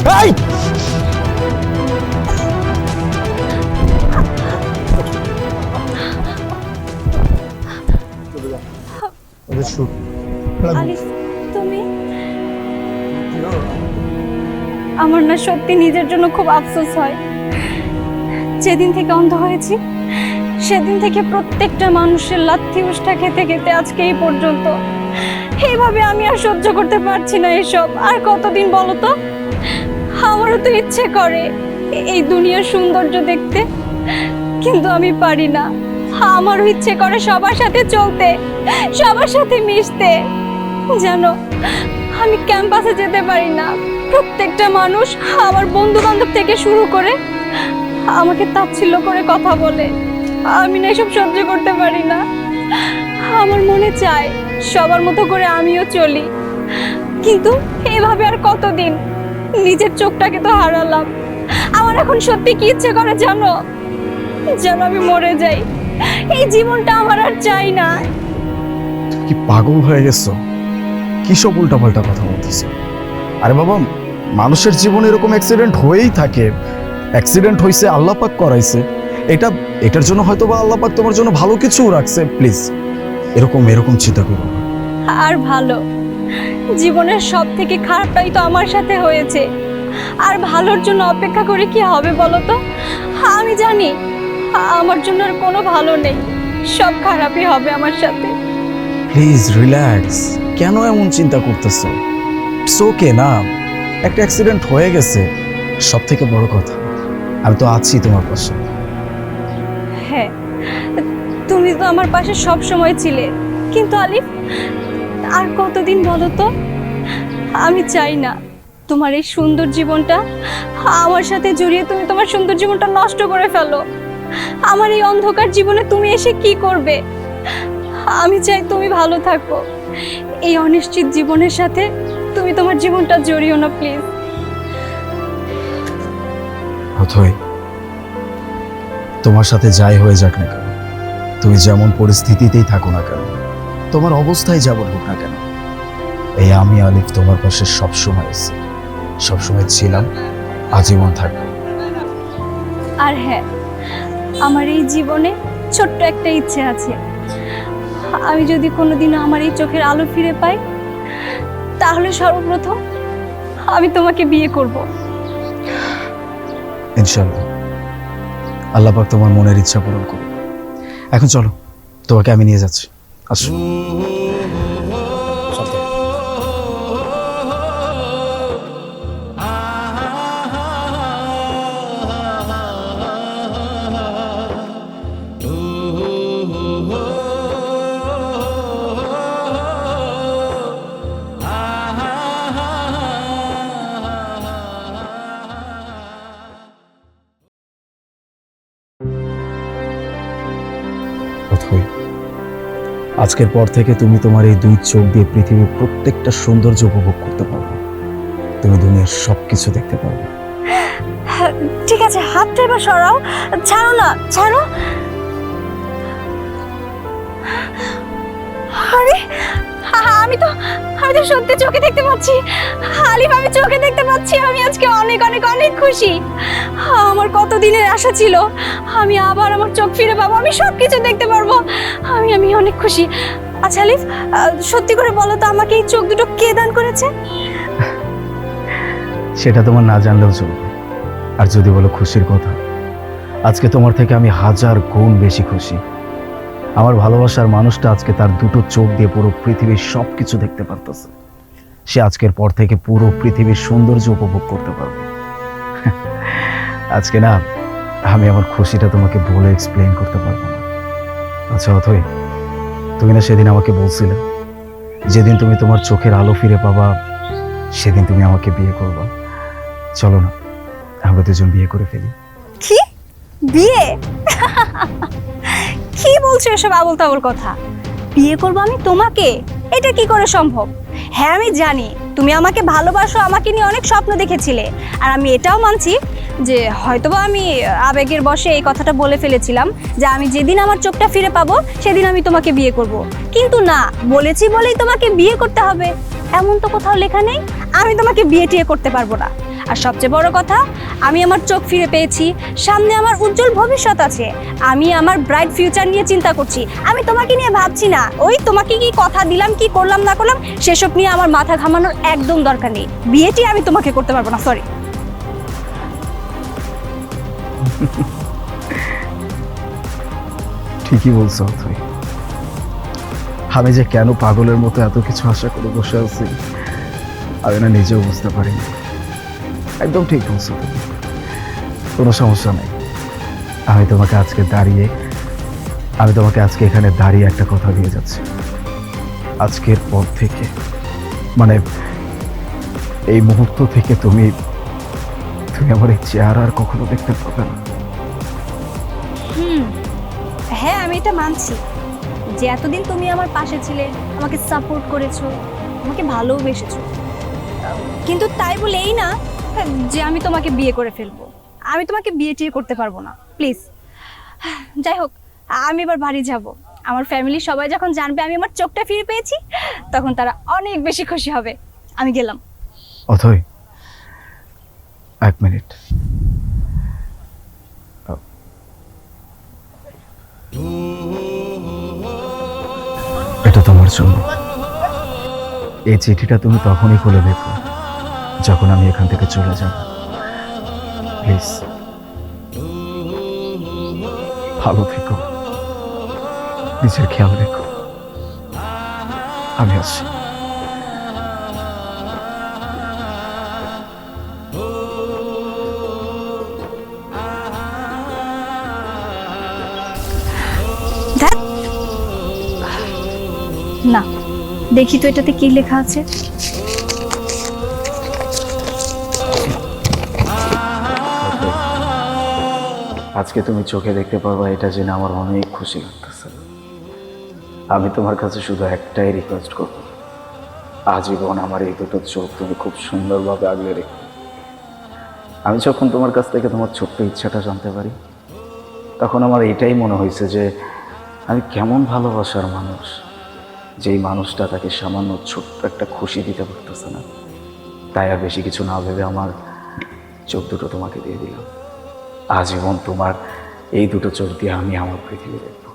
এই আলিফ, তুমি? আমার না সত্যি নিজের জন্য খুব আফসোস হয়। যেদিন থেকে অন্ধ হয়েছি সেদিন থেকে প্রত্যেকটা মানুষের লাথি উষ্টা খেতে খেতে আজকে এই পর্যন্ত। এইভাবে আমি আর সহ্য করতে পারছি না এসব। আর কতদিন বলো তো? আমারও তো ইচ্ছে করে এই দুনিয়ার সৌন্দর্য দেখতে, কিন্তু আমি পারি না। আমারও ইচ্ছে করে সবার সাথে চলতে, সবার সাথে মিশতে। জানো, আমি ক্যাম্পাসে যেতে পারি না। প্রত্যেকটা মানুষ, আমার বন্ধু বান্ধব থেকে শুরু করে, আমাকে তাচ্ছিল্য করে কথা বলে। আমি না এসব সহ্য করতে পারি না। আমার মনে চায় সবার মতো করে আমিও চলি, কিন্তু এভাবে আর কতদিন? নিজের চোখটাকে তো হারালাম। আমার এখন সত্যি কি ইচ্ছে করে জানো? যেন আমি মরে যাই। এই জীবনটা আমার আর চাই না। কি পাগল হয়ে গেছো? কি সব উল্টাপাল্টা কথা বলতেছো? আরে বাবা, মানুষের জীবনে এরকম অ্যাক্সিডেন্ট হয়েই থাকে। অ্যাক্সিডেন্ট হয়েছে, আল্লাহ পাক করাইছে। এটার জন্য হয়তো বা আল্লাহ পাক তোমার জন্য ভালো কিছু রাখছে। প্লিজ এরকম চিন্তা করো না। আর ভালো, জীবনের সব থেকে খারাপটাই তো আমার সাথে হয়েছে। আর ভালোর জন্য অপেক্ষা করে কি হবে বলো তো? আমি জানি আমার জন্য আর কোনো ভালো নেই, সব খারাপই হবে আমার সাথে। Please relax. কেন এমন চিন্তা করতেছো? ইটস ওকে না, একটা অ্যাক্সিডেন্ট হয়ে গেছে। সব থেকে বড় কথা, আমি তো আছি তোমার পাশে। হ্যাঁ, তুমি তো আমার পাশে সব সময় ছিলে, কিন্তু আলিফ আর কতদিন বলো তো? আমি চাই না তোমার এই সুন্দর জীবনটা আমার সাথে জড়িয়ে তুমি তোমার সুন্দর জীবনটা নষ্ট করে ফেলো। আমার এই অন্ধকার জীবনে তুমি এসে কি করবে? আমি চাই তুমি ভালো থাকো। এই অনিশ্চিত জীবনের সাথে তুমি তোমার জীবনটা জড়িও না প্লিজ। অথই, তোমার সাথে যাই হয়ে যাক না কেন, তুমি যেমন পরিস্থিতিতেই থাকো না কেন, তোমার অবস্থায় যেমন হোক না কেন, এই আমি আলিফ তোমার পাশে সবসময় আছি, সবসময় ছিলাম, আজীবন থাকবো। আর হ্যাঁ, আমার এই জীবনে ছোট্ট একটা ইচ্ছে আছে। আমি যদি কোনোদিনও আমার এই চোখের আলো ফিরে পাই, তাহলে সর্বপ্রথম আমি তোমাকে বিয়ে করব। ইনশাআল্লাহ আল্লাহ পাক তোমার মনের ইচ্ছা পূরণ করুন। এখন চলো, তোমাকে আমি নিয়ে যাচ্ছি। আসো। অথই, আজকের পর থেকে তুমি তোমার এই দুই চোখ দিয়ে পৃথিবীর প্রত্যেকটা সৌন্দর্য উপভোগ করতে পারবে। তুমি দুনিয়ার সবকিছু দেখতে পারবে। ঠিক আছে, হাতটা এবার সরাও। ছাড়ো না, ছাড়ো। আরে আমি তো সত্যি চোখে দেখতে পাচ্ছি। আলিফ, আমি চোখে দেখতে পাচ্ছি। আমি আজকে অনেক অনেক অনেক খুশি। আমার কত দিনের আশা ছিল আমি আবার আমার চোখ ফিরে পাবো, আমি সবকিছু দেখতে পারবো। আমি অনেক খুশি। আচ্ছা আলিফ, সত্যি করে বলো তো, আমাকে এই চোখ দুটো কে দান করেছে? সেটা তোমার না জানলেও চলবে। আর যদি বলো খুশির কথা, আজকে তোমার থেকে আমি 1000 গুণ বেশি খুশি। আমার ভালোবাসার মানুষটা আজকে তার দুটো চোখ দিয়ে পুরো পৃথিবীর সবকিছু দেখতে পারতেছে। সে আজকের পর থেকে পুরো পৃথিবীর সৌন্দর্য উপভোগ করতে পারবে। আজকে না, আমি আমার খুশিটা তোমাকে বলে এক্সপ্লেইন করতে পারবো না। আচ্ছা অথই, তুমি না সেদিন আমাকে বলছিলে যেদিন তুমি তোমার চোখের আলো ফিরে পাবা সেদিন তুমি আমাকে বিয়ে করবা। চলো না, আমরা দুজন বিয়ে করে ফেলি। কি বিয়ে? কি বলছো এসব আবোল তাবোল কথা? বিয়ে করবো আমি তোমাকে? এটা কি করে সম্ভব? হ্যাঁ, আমি জানি তুমি আমাকে ভালোবাসো, আমাকে নিয়ে অনেক স্বপ্ন দেখেছিলে। আর আমি এটাও মানছি যে হয়তোবা আমি আবেগের বশে এই কথাটা বলে ফেলেছিলাম যে আমি যেদিন আমার চোখটা ফিরে পাবো সেদিন আমি তোমাকে বিয়ে করব। কিন্তু না, বলেছি বলেই তোমাকে বিয়ে করতে হবে এমন তো কোথাও লেখা নেই। আমি তোমাকে বিয়ে টিয়ে করতে পারবো না। আর সবচেয়ে বড় কথা, আমি আমার চোখ ফিরে পেয়েছি, সামনে আমার উজ্জ্বল ভবিষ্যৎ আছে, আমি আমার ব্রাইট ফিউচার নিয়ে চিন্তা করছি, আমি তোমাকে নিয়ে ভাবছি না। ওই তোমাকে কি কথা দিলাম, কি করলাম না করলাম, সেসব নিয়ে আমার মাথা ঘামানোর একদম দরকার নেই। বিয়েটি আমি তোমাকে করতে পারবো না, সরি। ঠিকই বলছো তুই। আমি যে কেন পাগলের মতো এত কিছু আশা করে বসে আছি আমি না নিজেও বুঝতে পারিনি। একদম ঠিক বলছো তুমি, কোনো সমস্যা নেই। আমি তোমাকে আজকে এখানে দাঁড়িয়ে একটা কথা দিয়ে যাচ্ছি। আজকের পর থেকে, মানে এই মুহূর্ত থেকে তুমি আমার এই চেহারা আর কখনো দেখতে পাবে না। হ্যাঁ, আমি এটা মানছি যে এতদিন তুমি আমার পাশে ছিলে, আমাকে সাপোর্ট করেছো, আমাকে ভালোবেসেছো, কিন্তু তাই বলে এই না যে আমি তোমাকে বিয়ে করে ফেলবো। আমি তোমাকে বিয়ে টিয়ে করতে পারবো না, প্লিজ। যাই হোক, আমি এবার বাড়ি যাব। আমার ফ্যামিলি সবাই যখন জানবে আমি আমার চোখটা ফিরে পেয়েছি, তখন তারা অনেক বেশি খুশি হবে। আমি গেলাম। অথই, এক মিনিট। এটা তোমার জন্য। এই চিঠিটা তুমি তখনই খুলে দেখো যখন আমি এখান থেকে চলে যাব। প্লিজ ভালো থেকো, নিজের খেয়াল রেখো। আমি আসছি। ধ্যাৎ। না, দেখি তো এটাতে কি লেখা আছে। আজকে তুমি চোখে দেখতে পারবা, এটা জেনে আমার অনেক খুশি লাগতেছে। আমি তোমার কাছে শুধু একটাই রিকোয়েস্ট করব, আজীবন আমার এই দুটো চোখ তুমি খুব সুন্দরভাবে আগলে রেখো। আমি যখন তোমার কাছ থেকে তোমার ছোট্ট ইচ্ছাটা জানতে পারি, তখন আমার এটাই মনে হয়েছে যে আমি কেমন ভালোবাসার মানুষ, যেই মানুষটা তাকে সামান্য ছোট্ট একটা খুশি দিতে পারতেছে না। তাই আর বেশি কিছু না ভেবে আমার চোখ দুটো তোমাকে দিয়ে দিলাম। আজীবন তোমার এই দুটো চোখ দিয়ে আমি আমার পৃথিবী দেখব।